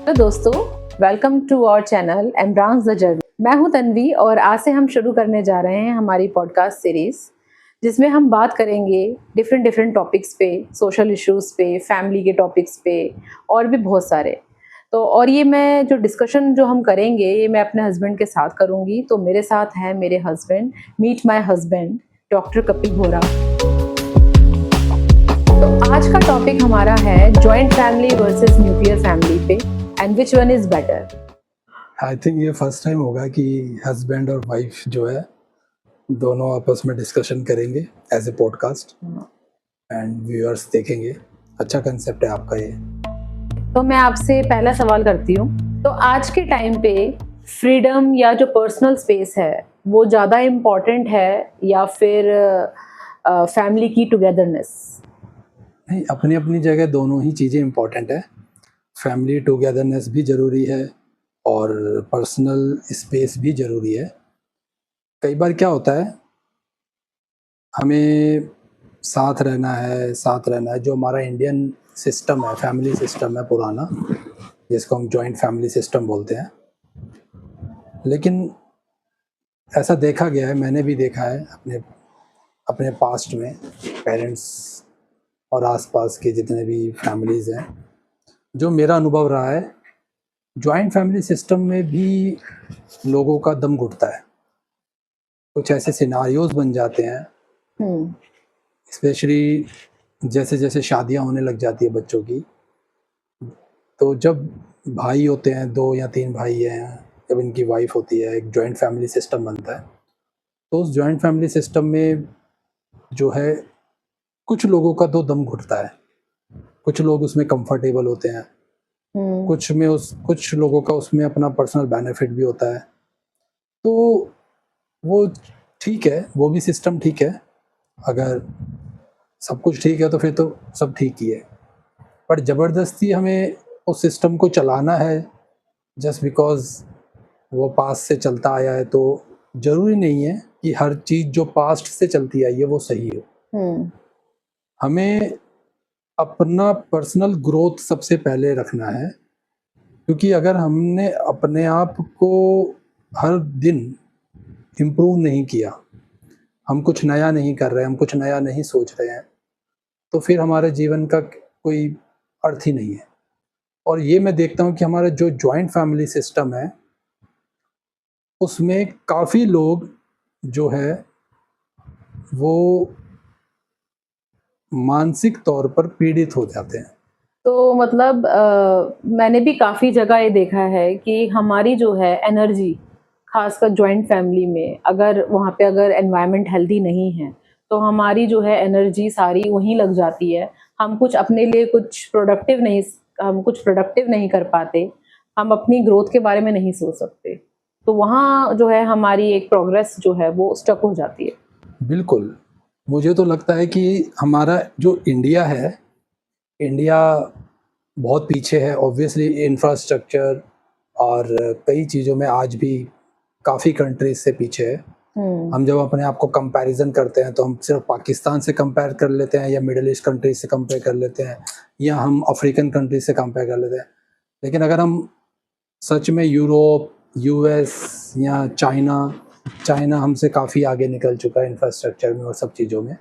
तो दोस्तों, welcome to our channel embrace the journey. मैं हूं तन्वी और आज से हम शुरू करने जा रहे हैं हमारी पॉडकास्ट सीरीज, जिसमें हम बात करेंगे डिफरेंट टॉपिक्स पे, सोशल इश्यूज पे, फैमिली के टॉपिक्स पे और भी बहुत सारे। तो और ये मैं जो डिस्कशन जो हम करेंगे ये मैं अपने हस्बैंड के साथ करूंगी। तो मेरे साथ हैं मेरे husband. Meet my husband doctor Kapil Bora. तो आज का टॉपिक हमारा है joint family versus nuclear family पे, and which one is better. I think ये फर्स्ट टाइम होगा कि हस्बैंड और वाइफ जो है दोनों आपस में डिस्कशन करेंगे as a podcast and viewers देखेंगे। अच्छा कंसेप्ट है आपका ये। तो मैं आपसे पहला सवाल करती हूँ, तो आज के टाइम पे फ्रीडम या जो पर्सनल स्पेस है वो ज़्यादा इम्पोर्टेंट है या फिर फैमिली की टुगेदरनेस? नहीं, अपनी अपनी जगह दोनों ही चीज़ें इम्पोर्टेंट है। फैमिली टुगेदरनेस भी ज़रूरी है और पर्सनल स्पेस भी ज़रूरी है। कई बार क्या होता है, हमें साथ रहना है, जो हमारा इंडियन सिस्टम है, फैमिली सिस्टम है पुराना, जिसको हम जॉइंट फैमिली सिस्टम बोलते हैं। लेकिन ऐसा देखा गया है, मैंने भी देखा है अपने अपने पास्ट में, पेरेंट्स और आसपास के जितने भी फैमिलीज़ हैं, जो मेरा अनुभव रहा है, जॉइंट फैमिली सिस्टम में भी लोगों का दम घुटता है। कुछ ऐसे सिनारियोज बन जाते हैं, स्पेशली जैसे जैसे शादियां होने लग जाती है बच्चों की, तो जब भाई होते हैं, 2 या 3 भाई हैं, जब इनकी वाइफ होती है, एक जॉइंट फैमिली सिस्टम बनता है। तो उस जॉइंट फैमिली सिस्टम में जो है कुछ लोगों का तो दम घुटता है, कुछ लोग उसमें कंफर्टेबल होते हैं, कुछ लोगों का उसमें अपना पर्सनल बेनिफिट भी होता है। तो वो ठीक है, वो भी सिस्टम ठीक है। अगर सब कुछ ठीक है तो फिर तो सब ठीक ही है। पर ज़बरदस्ती हमें उस सिस्टम को चलाना है जस्ट बिकॉज वो पास्ट से चलता आया है, तो ज़रूरी नहीं है कि हर चीज़ जो पास्ट से चलती आई है वो सही हो। हमें अपना पर्सनल ग्रोथ सबसे पहले रखना है, क्योंकि अगर हमने अपने आप को हर दिन इम्प्रूव नहीं किया, हम कुछ नया नहीं कर रहे हैं, हम कुछ नया नहीं सोच रहे हैं, तो फिर हमारे जीवन का कोई अर्थ ही नहीं है। और ये मैं देखता हूँ कि हमारा जो जॉइंट फैमिली सिस्टम है उसमें काफ़ी लोग जो है वो मानसिक तौर पर पीड़ित हो जाते हैं। तो मतलब मैंने भी काफ़ी जगह ये देखा है कि हमारी जो है एनर्जी, खासकर जॉइंट फैमिली में, अगर वहाँ पे अगर एनवायरनमेंट हेल्दी नहीं है तो हमारी जो है एनर्जी सारी वहीं लग जाती है। हम कुछ अपने लिए हम कुछ प्रोडक्टिव नहीं कर पाते, हम अपनी ग्रोथ के बारे में नहीं सोच सकते। तो वहाँ जो है हमारी एक प्रोग्रेस जो है वो स्टक हो जाती है। बिल्कुल, मुझे तो लगता है कि हमारा जो इंडिया है, इंडिया बहुत पीछे है ऑब्वियसली, इंफ्रास्ट्रक्चर और कई चीज़ों में आज भी काफ़ी कंट्रीज से पीछे है। हम जब अपने आप को कंपैरिजन करते हैं तो हम सिर्फ पाकिस्तान से कंपेयर कर लेते हैं, या मिडिल ईस्ट कंट्रीज से कंपेयर कर लेते हैं, या हम अफ्रीकन कंट्रीज से कंपेयर कर लेते हैं। लेकिन अगर हम सच में यूरोप, यूएस या चाइना हमसे काफ़ी आगे निकल चुका है इंफ्रास्ट्रक्चर में और सब चीज़ों में।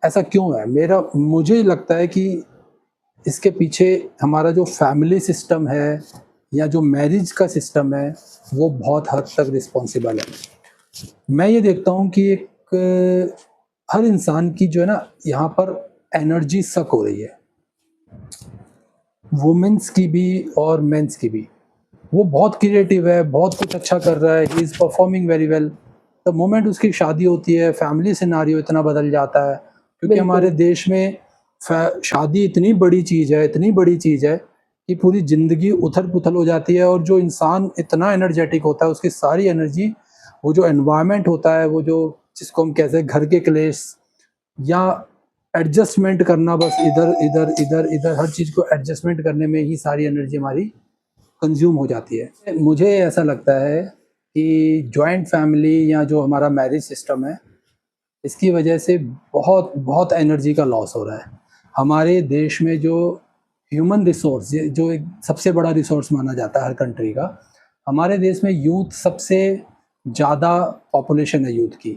ऐसा क्यों है? मुझे लगता है कि इसके पीछे हमारा जो फैमिली सिस्टम है या जो मैरिज का सिस्टम है वो बहुत हद तक रिस्पॉन्सिबल है। मैं ये देखता हूँ कि हर इंसान की जो है ना, यहाँ पर एनर्जी सक हो रही है, वुमेन्स की भी और मेंस की भी। वो बहुत क्रिएटिव है, बहुत कुछ अच्छा कर रहा है, he is performing very well. The moment उसकी शादी होती है, फैमिली सिनारियो इतना बदल जाता है, क्योंकि हमारे देश में शादी इतनी बड़ी चीज़ है कि पूरी ज़िंदगी उथल पुथल हो जाती है। और जो इंसान इतना एनर्जेटिक होता है, उसकी सारी एनर्जी, वो जो एनवायरनमेंट होता है, वो जो जिसको हम कहते हैं घर के क्लेश या एडजस्टमेंट करना, बस इधर हर चीज़ को एडजस्टमेंट करने में ही सारी एनर्जी हमारी कंज्यूम हो जाती है। मुझे ऐसा लगता है कि जॉइंट फैमिली या जो हमारा मैरिज सिस्टम है, इसकी वजह से बहुत बहुत एनर्जी का लॉस हो रहा है। हमारे देश में जो ह्यूमन रिसोर्स, ये जो एक सबसे बड़ा रिसोर्स माना जाता है हर कंट्री का, हमारे देश में यूथ सबसे ज़्यादा पॉपुलेशन है यूथ की,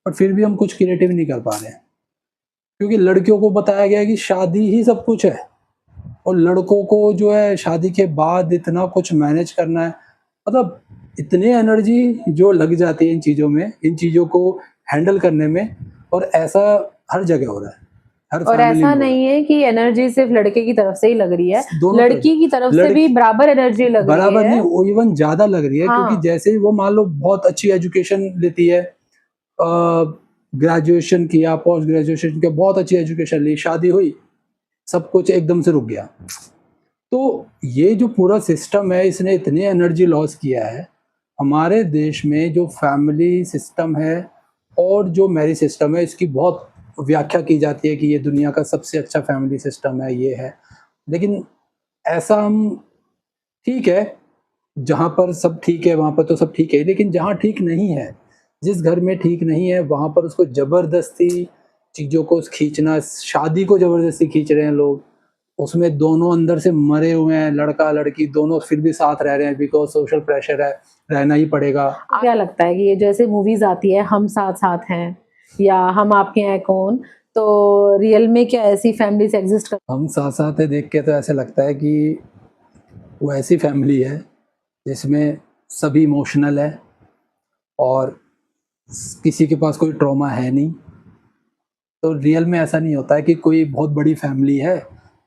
पर फिर भी हम कुछ क्रिएटिव नहीं कर पा रहे हैं, क्योंकि लड़कियों को बताया गया है कि शादी ही सब कुछ है, और लड़कों को जो है शादी के बाद इतना कुछ मैनेज करना है, मतलब इतनी एनर्जी जो लग जाती है इन चीज़ों में, इन चीज़ों को हैंडल करने में, और ऐसा हर जगह हो रहा है, हर और फैमिली ऐसा में हो रहा नहीं है कि एनर्जी सिर्फ लड़के की तरफ से ही लग रही है, है। दोनों लड़की की तरफ से भी लड़की बराबर एनर्जी लग रही बराबर है। नहीं, वो इवन ज़्यादा लग रही है, क्योंकि हाँ, जैसे ही वो मान लो बहुत अच्छी एजुकेशन लेती है, ग्रेजुएशन किया, पोस्ट ग्रेजुएशन किया, बहुत अच्छी एजुकेशन ली, शादी हुई, सब कुछ एकदम से रुक गया। तो ये जो पूरा सिस्टम है, इसने इतनी एनर्जी लॉस किया है। हमारे देश में जो फैमिली सिस्टम है और जो मैरिज सिस्टम है, इसकी बहुत व्याख्या की जाती है कि ये दुनिया का सबसे अच्छा फैमिली सिस्टम है, ये है। लेकिन ऐसा हम, ठीक है, जहाँ पर सब ठीक है वहाँ पर तो सब ठीक है, लेकिन जहाँ ठीक नहीं है, जिस घर में ठीक नहीं है, वहाँ पर उसको ज़बरदस्ती चीज़ों को खींचना, शादी को ज़बरदस्ती खींच रहे हैं लोग, उसमें दोनों अंदर से मरे हुए हैं, लड़का लड़की दोनों, फिर भी साथ रह रहे हैं बिकॉज सोशल प्रेशर है, रहना ही पड़ेगा। आपको क्या लगता है कि ये जैसे मूवीज आती है हम साथ साथ हैं या हम आपके हैं कौन, तो रियल में क्या ऐसी फैमिलीज एग्जिस्ट कर? हम साथ साथ है देख के तो ऐसे लगता है कि वो ऐसी फैमिली है जिसमें सभी इमोशनल है और किसी के पास कोई ट्रॉमा है नहीं। तो रियल में ऐसा नहीं होता है कि कोई बहुत बड़ी फैमिली है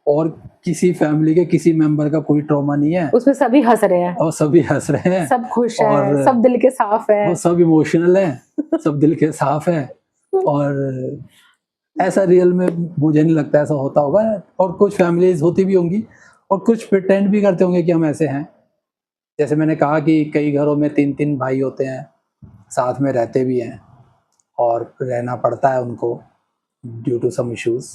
और किसी फैमिली के किसी मेंबर का कोई ट्रॉमा नहीं है, उसमें सभी हंस रहे हैं, और सभी हंस रहे हैं, सब खुश और हैं, सब दिल के साफ है। वो सब इमोशनल हैं, सब दिल के साफ हैं। और ऐसा रियल में मुझे नहीं लगता ऐसा होता होगा, और कुछ फैमिलीज होती भी होंगी और कुछ प्रिटेंड भी करते होंगे कि हम ऐसे हैं। जैसे मैंने कहा कि कई घरों में 3-3 भाई होते हैं, साथ में रहते भी हैं और रहना पड़ता है उनको due to some issues.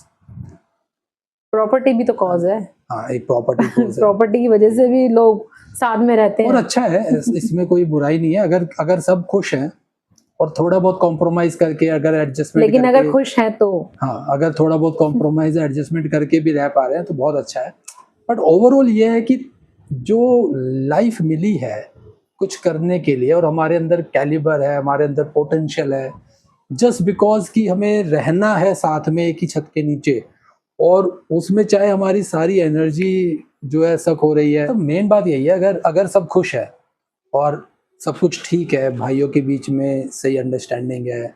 Property भी तो कॉज है। हाँ, एक प्रॉपर्टी कॉज है। प्रॉपर्टी की वजह से भी लोग साथ में रहते और हैं। अच्छा है, इसमें कोई बुराई नहीं है, अगर अगर सब खुश हैं और थोड़ा बहुत कॉम्प्रोमाइज करके, अगर एडजस्टमेंट लेकिन करके, अगर खुश हैं तो हाँ, अगर थोड़ा बहुत कॉम्प्रोमाइज एडजस्टमेंट करके भी रह पा रहे हैं तो बहुत अच्छा है। बट ओवरऑल ये है कि जो लाइफ मिली है कुछ करने के लिए, और हमारे अंदर कैलिबर है, हमारे अंदर पोटेंशियल है, जस्ट बिकॉज कि हमें रहना है साथ में एक ही छत के नीचे, और उसमें चाहे हमारी सारी एनर्जी जो है सक हो रही है। तो मेन बात यही है, अगर अगर सब खुश है और सब कुछ ठीक है, भाइयों के बीच में सही अंडरस्टैंडिंग है,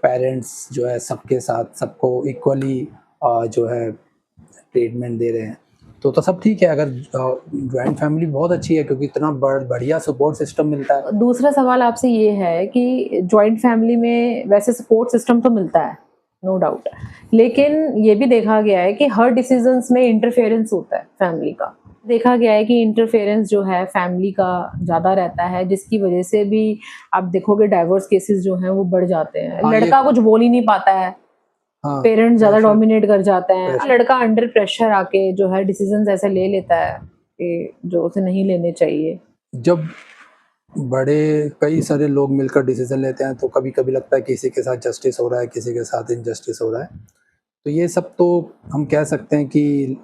पेरेंट्स जो है सबके साथ सबको इक्वली जो है ट्रीटमेंट दे रहे हैं, तो सब ठीक है। अगर जॉइंट फैमिली बहुत अच्छी है, क्योंकि इतना बढ़िया सपोर्ट सिस्टम मिलता है। दूसरा सवाल आपसे ये है कि जॉइंट फैमिली में वैसे सपोर्ट सिस्टम तो मिलता है, नो डाउट, लेकिन ये भी देखा गया है कि हर डिसीजंस में इंटरफेरेंस होता है फैमिली का। देखा गया है कि इंटरफेरेंस जो है फैमिली का ज़्यादा रहता है, जिसकी वजह से भी आप देखोगे डाइवोर्स केसेस जो हैं वो बढ़ जाते हैं। हाँ, लड़का कुछ बोल ही नहीं पाता है, हाँ, पेरेंट्स ज़्यादा प्रेशर डोमिनेट कर जाते हैं, प्रेशर लड़का अंडर प्रेशर आके जो है डिसीजंस ऐसे ले लेता है कि जो उसे नहीं लेने चाहिए। जब बड़े कई सारे लोग मिलकर डिसीजन लेते हैं तो कभी कभी लगता है किसी के साथ जस्टिस हो रहा है, किसी के साथ इनजस्टिस हो रहा है। तो ये सब तो हम कह सकते हैं कि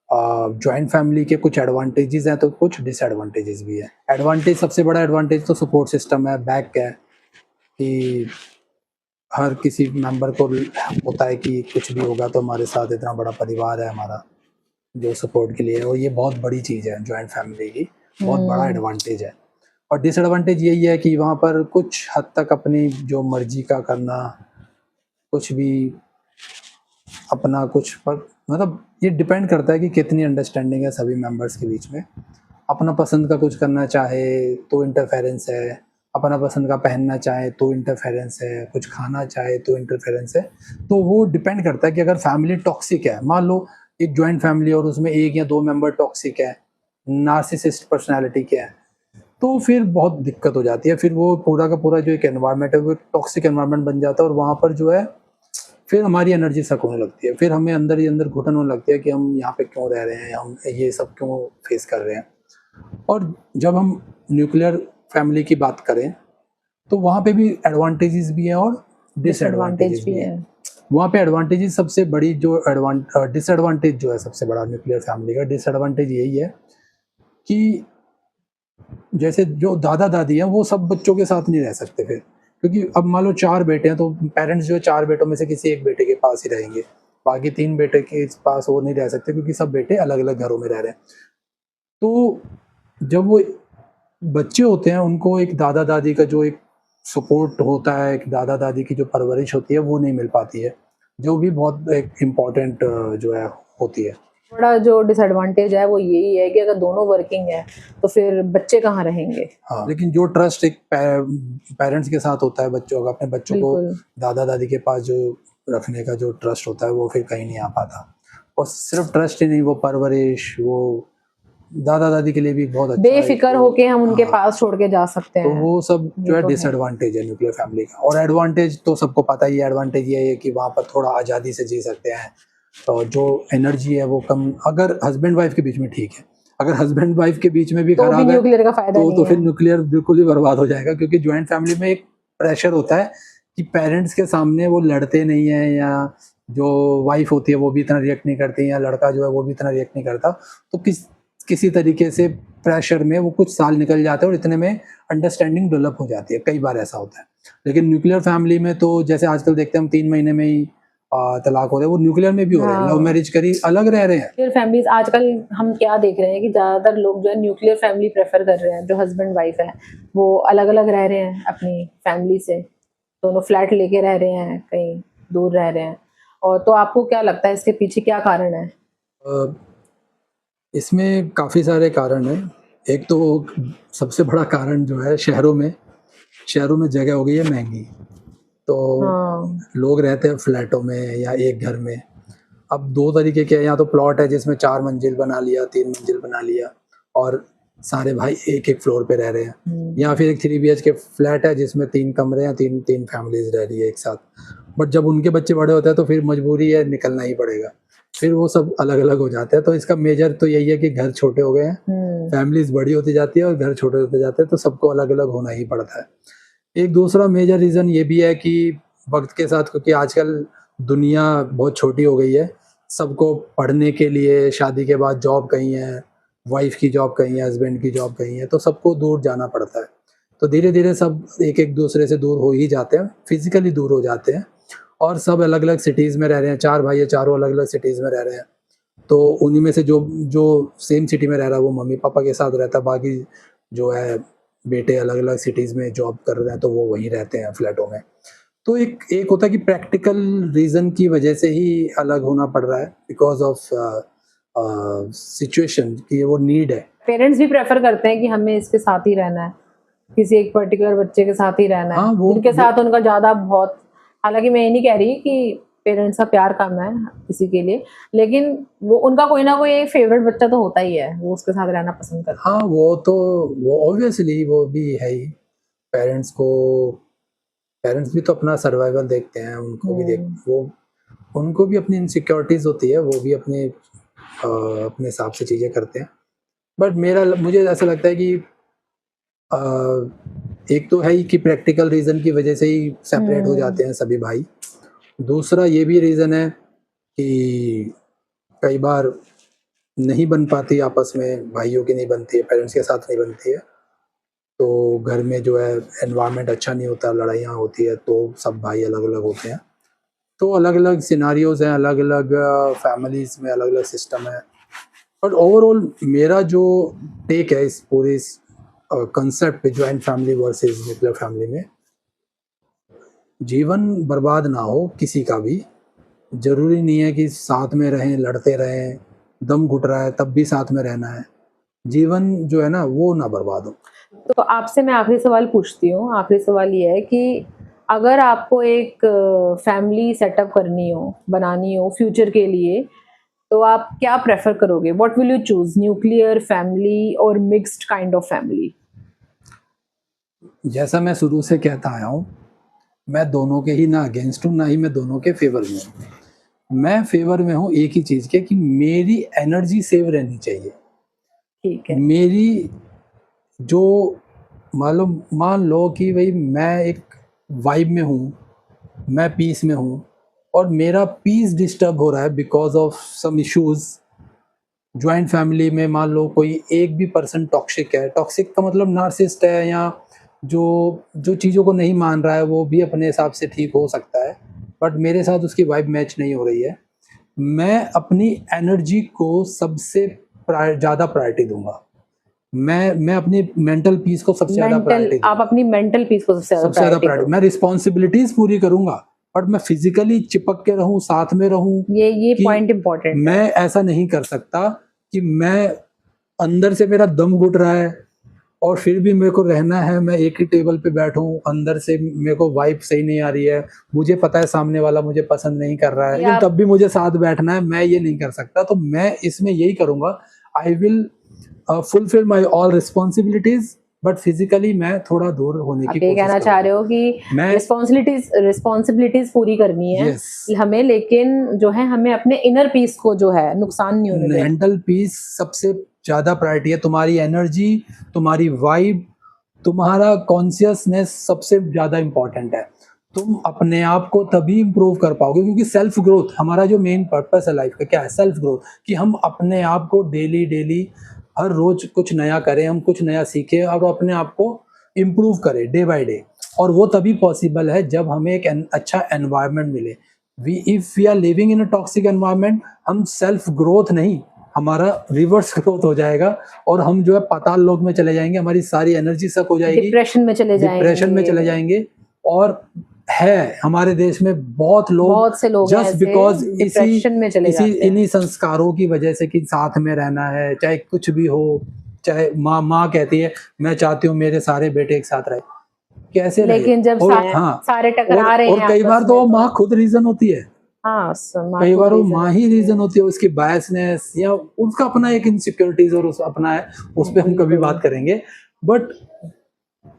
जॉइंट फैमिली के कुछ एडवांटेजेस हैं तो कुछ डिसएडवांटेजेस भी है। एडवांटेज, सबसे बड़ा एडवांटेज तो सपोर्ट सिस्टम है, बैक है, कि हर किसी मेंबर को होता है कि कुछ भी होगा तो हमारे साथ इतना बड़ा परिवार है हमारा जो सपोर्ट के लिए है, और ये बहुत बड़ी चीज़ है जॉइंट फैमिली की, बहुत बड़ा एडवांटेज है। और डिसएडवांटेज यही है कि वहाँ पर कुछ हद तक अपनी जो मर्जी का करना, कुछ भी अपना कुछ पर, मतलब ये डिपेंड करता है कि कितनी अंडरस्टैंडिंग है सभी मेंबर्स के बीच में। अपना पसंद का कुछ करना चाहे तो इंटरफेरेंस है, अपना पसंद का पहनना चाहे तो इंटरफेरेंस है, कुछ खाना चाहे तो इंटरफेरेंस है। तो वो डिपेंड करता है कि अगर फैमिली टॉक्सिक है, मान लो एक जॉइंट फैमिली और उसमें 1 या 2 मेंबर टॉक्सिक है, नार्सिसिस्ट पर्सनैलिटी के हैं, तो फिर बहुत दिक्कत हो जाती है। फिर वो पूरा का पूरा जो एक एनवायरनमेंट है वो टॉक्सिक एनवायरनमेंट बन जाता है, और वहाँ पर जो है फिर हमारी एनर्जी सक होने लगती है, फिर हमें अंदर ही अंदर घुटन होने लगती है कि हम यहाँ पे क्यों रह रहे हैं, हम ये सब क्यों फेस कर रहे हैं। और जब हम न्यूक्लियर फैमिली की बात करें तो वहाँ पे भी एडवांटेजेस भी हैं और डिसएडवांटेजेस भी हैं। वहाँ पे एडवांटेजेस सबसे बड़ी जो डिसएडवांटेज जो है सबसे बड़ा न्यूक्लियर फैमिली का डिसएडवांटेज यही है कि जैसे जो दादा दादी हैं वो सब बच्चों के साथ नहीं रह सकते फिर, क्योंकि अब मान लो 4 बेटे हैं तो पेरेंट्स जो है 4 बेटों में से किसी एक बेटे के पास ही रहेंगे, बाकी 3 बेटे के पास और नहीं रह सकते क्योंकि सब बेटे अलग अलग घरों में रह रहे हैं। तो जब वो बच्चे होते हैं उनको एक दादा दादी का जो एक सपोर्ट होता है, एक दादा दादी की जो परवरिश होती है वो नहीं मिल पाती है, जो भी बहुत एक इम्पोर्टेंट जो है होती है। बड़ा जो डिसएडवांटेज है वो यही है कि अगर दोनों वर्किंग है तो फिर बच्चे कहाँ रहेंगे। हाँ, लेकिन जो ट्रस्ट एक पेरेंट्स के साथ होता है बच्चों का, अपने बच्चों को बिल्कुल दादा दादी के पास जो रखने का जो ट्रस्ट होता है वो फिर कहीं नहीं आ पाता। और सिर्फ ट्रस्ट ही नहीं, वो परवरिश, वो दादा दादी के लिए भी बहुत अच्छा है बेफिक्र तो, होके हम उनके हाँ, पास छोड़ के जा सकते तो हैं। वो सब जो ये है तो है। डिसएडवांटेज है न्यूक्लियर फैमिली का। और एडवांटेज तो सबको पता ही है, एडवांटेज ये है कि वहाँ पर थोड़ा आज़ादी से जी सकते हैं, तो जो एनर्जी है वो कम, अगर हस्बैंड वाइफ के बीच में ठीक है, अगर हस्बैंड वाइफ के बीच में भी तो भी खराब है न्यूक्लियर का फायदा तो नहीं फिर है। न्यूक्लियर बिल्कुल ही बर्बाद हो जाएगा, क्योंकि ज्वाइंट फैमिली में एक प्रेशर होता है कि पेरेंट्स के सामने वो लड़ते नहीं है, या जो वाइफ होती है वो भी इतना रिएक्ट नहीं करती, या लड़का जो है वो भी इतना रिएक्ट नहीं करता, तो किसी तरीके से प्रेशर में वो कुछ साल निकल जाते हैं और इतने में अंडरस्टैंडिंग डेवलप हो जाती है, कई बार ऐसा होता है। लेकिन न्यूक्लियर फैमिली में तो जैसे आजकल देखते हैं हम 3 महीने में ही तलाक हो रहे हैं, वो न्यूक्लियर में भी हो रहे हैं, लव हाँ मैरिज करी अलग रह रहे हैं। न्यूक्लियर फैमिलीज आजकल हम क्या देख रहे हैं कि ज्यादातर लोग जो है न्यूक्लियर फैमिली प्रेफर कर रहे हैं। जो हस्बैंड वाइफ है वो अलग अलग रह रहे हैं अपनी फैमिली से, दोनों फ्लैट लेके रह रहे हैं, कहीं दूर रह रहे हैं। और तो आपको क्या लगता है इसके पीछे क्या कारण है? अ, इसमें काफ़ी सारे कारण हैं। एक तो सबसे बड़ा कारण जो है शहरों में जगह हो गई है महंगी, तो हाँ लोग रहते हैं फ्लैटों में या एक घर में। अब 2 तरीके के हैं, या तो प्लॉट है जिसमें 4 मंजिल बना लिया, 3 मंजिल बना लिया और सारे भाई एक-एक फ्लोर पे रह रहे हैं, या फिर एक 3 बीएचके फ्लैट है जिसमें 3 कमरे हैं, 3 फैमिलीज़ रह रही है एक साथ। बट जब उनके बच्चे बड़े होते हैं तो फिर मजबूरी है, निकलना ही पड़ेगा। फिर वो सब अलग-अलग हो जाते हैं, तो इसका मेजर तो यही है कि घर छोटे हो गए हैं, फैमिलीज़ बड़ी होती जाती है और घर छोटे होते जाते हैं, तो सबको अलग-अलग होना ही पड़ता है। एक दूसरा मेजर रीज़न ये भी है कि वक़्त के साथ, क्योंकि आजकल दुनिया बहुत छोटी हो गई है, सबको पढ़ने के लिए शादी के बाद जॉब कहीं है, वाइफ़ की जॉब कहीं है, हस्बैंड की जॉब कहीं है, तो सबको दूर जाना पड़ता है। तो धीरे-धीरे सब एक-एक दूसरे से दूर हो ही जाते हैं, फिज़िकली दूर हो जाते हैं और सब अलग-अलग सिटीज़ में रह रहे हैं। 4 भाई है, चारों अलग-अलग सिटीज़ में रह रहे हैं। तो उन्हीं में से जो जो सेम सिटी में रह रहा है वो मम्मी-पापा के साथ रहता है, बाकी जो है बेटे अलग-अलग सिटीज़ में जॉब कर रहे हैं तो वो वहीं रहते हैं फ्लैटों में। तो एक एक होता है कि प्रैक्टिकल रीज़न की वजह से ही अलग होना पड़ रहा है, बिकॉज़ ऑफ सिचुएशन कि वो नीड है। पेरेंट्स भी प्रेफर करते हैं कि हमें इसके साथ ही रहना है, किसी एक पर्टिकुलर बच्चे के साथ ही रहना है। हाँ, उनके साथ उनका ज़्यादा बहुत, हालाँकि मैं ये नहीं कह रही कि पेरेंट्स का प्यार कम है किसी के लिए, लेकिन वो उनका कोई ना कोई एक फेवरेट बच्चा तो होता ही है, वो उसके साथ रहना पसंद करते हैं। हाँ, वो ऑब्वियसली वो भी है ही। पेरेंट्स को पेरेंट्स भी तो अपना सर्वाइवल देखते हैं, उनको भी अपनी इनसिक्योरिटीज़ होती है, वो भी अपने हिसाब से चीज़ें करते हैं। बट मुझे ऐसा लगता है कि अ, एक तो है ही कि प्रैक्टिकल रीज़न की वजह से ही सेपरेट हो जाते हैं सभी भाई। दूसरा ये भी रीज़न है कि कई बार नहीं बन पाती आपस में, भाइयों की नहीं बनती है, पेरेंट्स के साथ नहीं बनती है। तो घर में जो है एनवायरनमेंट अच्छा नहीं होता, लड़ाइयाँ होती है, तो सब भाई अलग-अलग होते हैं। तो अलग-अलग सिनेरियोज़ हैं, अलग-अलग फैमिलीज़ में अलग-अलग सिस्टम है। बट ओवरऑल मेरा जो टेक है इस पूरे कंसेप्ट पे, joint family versus nuclear family में, जीवन बर्बाद ना हो किसी का भी। ज़रूरी नहीं है कि साथ में रहें, लड़ते रहें, दम घुट रहा है तब भी साथ में रहना है। जीवन जो है ना वो ना बर्बाद हो। तो आपसे मैं आखिरी सवाल पूछती हूँ। आखिरी सवाल ये है कि अगर आपको एक फैमिली सेटअप करनी हो, बनानी हो फ्यूचर के लिए, तो आप क्या प्रेफ़र करोगे? What will you choose, nuclear family और मिक्स्ड काइंड ऑफ फैमिली? जैसा मैं शुरू से कहता आया हूँ, मैं दोनों के ही ना अगेंस्ट हूँ, ना ही मैं दोनों के फ़ेवर में हूँ। मैं फ़ेवर में हूँ एक ही चीज़ के, कि मेरी एनर्जी सेव रहनी चाहिए। ठीक है। मेरी जो मान लो कि भई मैं एक वाइब में हूँ, मैं पीस में हूँ, और मेरा पीस डिस्टर्ब हो रहा है because of some issues. Joint family में मान लो कोई एक भी पर्सन टॉक्सिक है, टॉक्सिक का मतलब नार्सिसिस्ट है, या जो जो चीज़ों को नहीं मान रहा है वो भी अपने हिसाब से ठीक हो सकता है, बट मेरे साथ उसकी वाइब मैच नहीं हो रही है। मैं अपनी एनर्जी को सबसे ज़्यादा प्रायोरिटी दूंगा। मैं अपनी मेंटल पीस को सबसे ज़्यादा प्रायोरिटी आप अपनी मेंटल पीस को सबसे ज़्यादा प्रायोरिटी। मैं रिस्पॉन्सिबिलिटीज पूरी करूंगा, बट मैं फिजिकली चिपक के रहूं, साथ में रहूं। ये पॉइंट इंपॉर्टेंट है। मैं ऐसा नहीं कर सकता कि मैं अंदर से मेरा दम घुट रहा है और फिर भी मेरे को रहना है, मैं एक ही टेबल पे बैठूं, अंदर से मेरे को वाइब सही नहीं आ रही है, मुझे पता है सामने वाला मुझे पसंद नहीं कर रहा है, लेकिन तब भी मुझे साथ बैठना है। मैं ये नहीं कर सकता, तो मैं इसमें यही करूंगा, I will fulfil my all responsibilities, but physically मैं थोड़ा दूर होने की कोशिश कहना चाह रहे हो कि मैं रिस्पॉन्सिबिलिटीज पूरी करनी है हमें, लेकिन जो है हमें अपने इनर पीस को जो है नुकसान नहीं होने देना। मेंटल पीस सबसे ज्यादा प्रायोरिटी है। तुम्हारी एनर्जी, तुम्हारी वाइब, तुम्हारा कॉन्शियसनेस सबसे ज्यादा इंपॉर्टेंट है। तुम अपने आप को तभी इम्प्रूव कर पाओगे, क्योंकि सेल्फ ग्रोथ हमारा जो मेन पर्पस है लाइफ का, क्या है? सेल्फ ग्रोथ, कि हम अपने आप को डेली हर रोज कुछ नया करें, हम कुछ नया सीखें और अपने आप को इम्प्रूव करें डे बाय डे। और वो तभी पॉसिबल है जब हमें एक अच्छा एनवायरनमेंट मिले। If we are living in a toxic environment, हम सेल्फ ग्रोथ नहीं, हमारा रिवर्स ग्रोथ हो जाएगा और हम जो है पाताल लोक में चले जाएंगे, हमारी सारी एनर्जी सक हो जाएगी, डिप्रेशन में चले जाएंगे। और है हमारे देश में बहुत से लोग जस्ट बिकॉज इन्हीं संस्कारों की वजह से कि साथ में रहना है, चाहे कुछ भी हो, चाहे माँ कहती है मैं चाहती हूँ मेरे सारे बेटे एक साथ रहे, कैसे लेकिन जब सारे टकरा रहे हैं, और कई बार तो माँ खुद रीजन होती है। कई बार वो माँ ही रीजन होती है, उसकी बायसनेस या उसका अपना एक इनसिक्योरिटीज और उस अपना है, उस पर हम कभी बात करेंगे। बट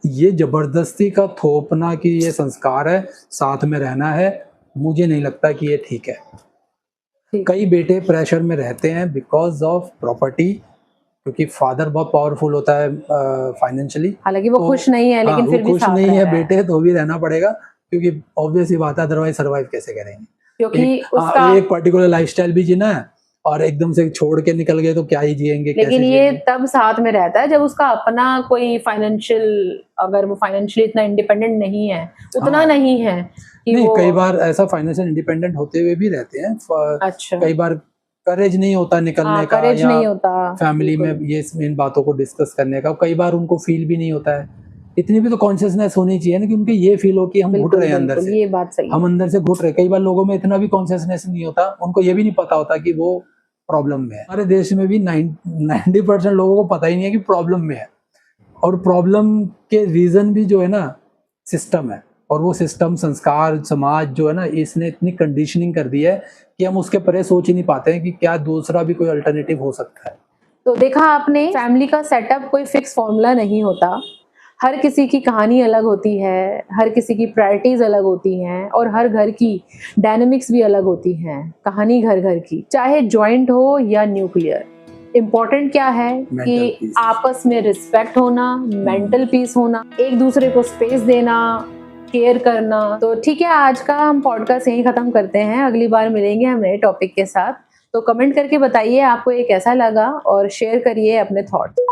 ये जबरदस्ती का थोपना कि ये संस्कार है, साथ में रहना है, मुझे नहीं लगता कि ये ठीक है। कई बेटे प्रेशर में रहते हैं बिकॉज ऑफ प्रॉपर्टी, क्योंकि फादर बहुत पावरफुल होता है फाइनेंशियली, हालांकि वो खुश नहीं है, लेकिन फिर भी खुश नहीं है बेटे, तो भी रहना पड़ेगा, क्योंकि ऑब्वियस ही बात है, अदरवाइज सर्वाइव कैसे करेंगे? क्योंकि उसका एक पर्टिकुलर लाइफस्टाइल भी जीना है और एकदम से छोड़ के निकल गए तो क्या ही जिएंगे। लेकिन ये तब साथ में रहता है जब उसका अपना कोई फाइनेंशियल, अगर वो फाइनेंशियली इतना इंडिपेंडेंट नहीं है, उतना नहीं है कि नहीं, कई बार ऐसा फाइनेंशियल इंडिपेंडेंट होते हुए भी रहते हैं। अच्छा, कई बार करेज नहीं होता निकलने का, करेज नहीं होता फैमिली में ये इन बातों को डिस्कस करने का, कई बार उनको फील भी नहीं होता है। इतनी भी तो कॉन्शियसनेस होनी चाहिए ना कि उनके ये फील हो कि हम घुट रहे हैं अंदर से, ये बात सही, हम अंदर से घुट रहे। कई बार लोगों में इतना भी कॉन्शियसनेस नहीं होता, उनको ये भी नहीं पता होता कि वो प्रॉब्लम में है। हमारे देश में भी 90% लोगों को पता ही नहीं है कि प्रॉब्लम में है, और प्रॉब्लम के रीजन भी जो है ना सिस्टम है, और वो सिस्टम, संस्कार, समाज जो है ना, इसने इतनी कंडीशनिंग कर दी है कि हम उसके परे सोच ही नहीं पाते हैं कि क्या दूसरा भी कोई अल्टरनेटिव हो सकता है। तो देखा आपने, फैमिली का सेटअप कोई फिक्स फॉर्मूला नहीं होता, हर किसी की कहानी अलग होती है, हर किसी की प्रायोरिटीज अलग होती हैं, और हर घर की डायनेमिक्स भी अलग होती हैं। कहानी घर घर की, चाहे जॉइंट हो या न्यूक्लियर, इम्पोर्टेंट क्या है कि आपस में रिस्पेक्ट होना, मेंटल पीस होना, एक दूसरे को स्पेस देना, केयर करना। तो ठीक है, आज का हम पॉडकास्ट यहीं खत्म करते हैं, अगली बार मिलेंगे हम नए टॉपिक के साथ। तो कमेंट करके बताइए आपको ये कैसा लगा और शेयर करिए अपने थॉट्स।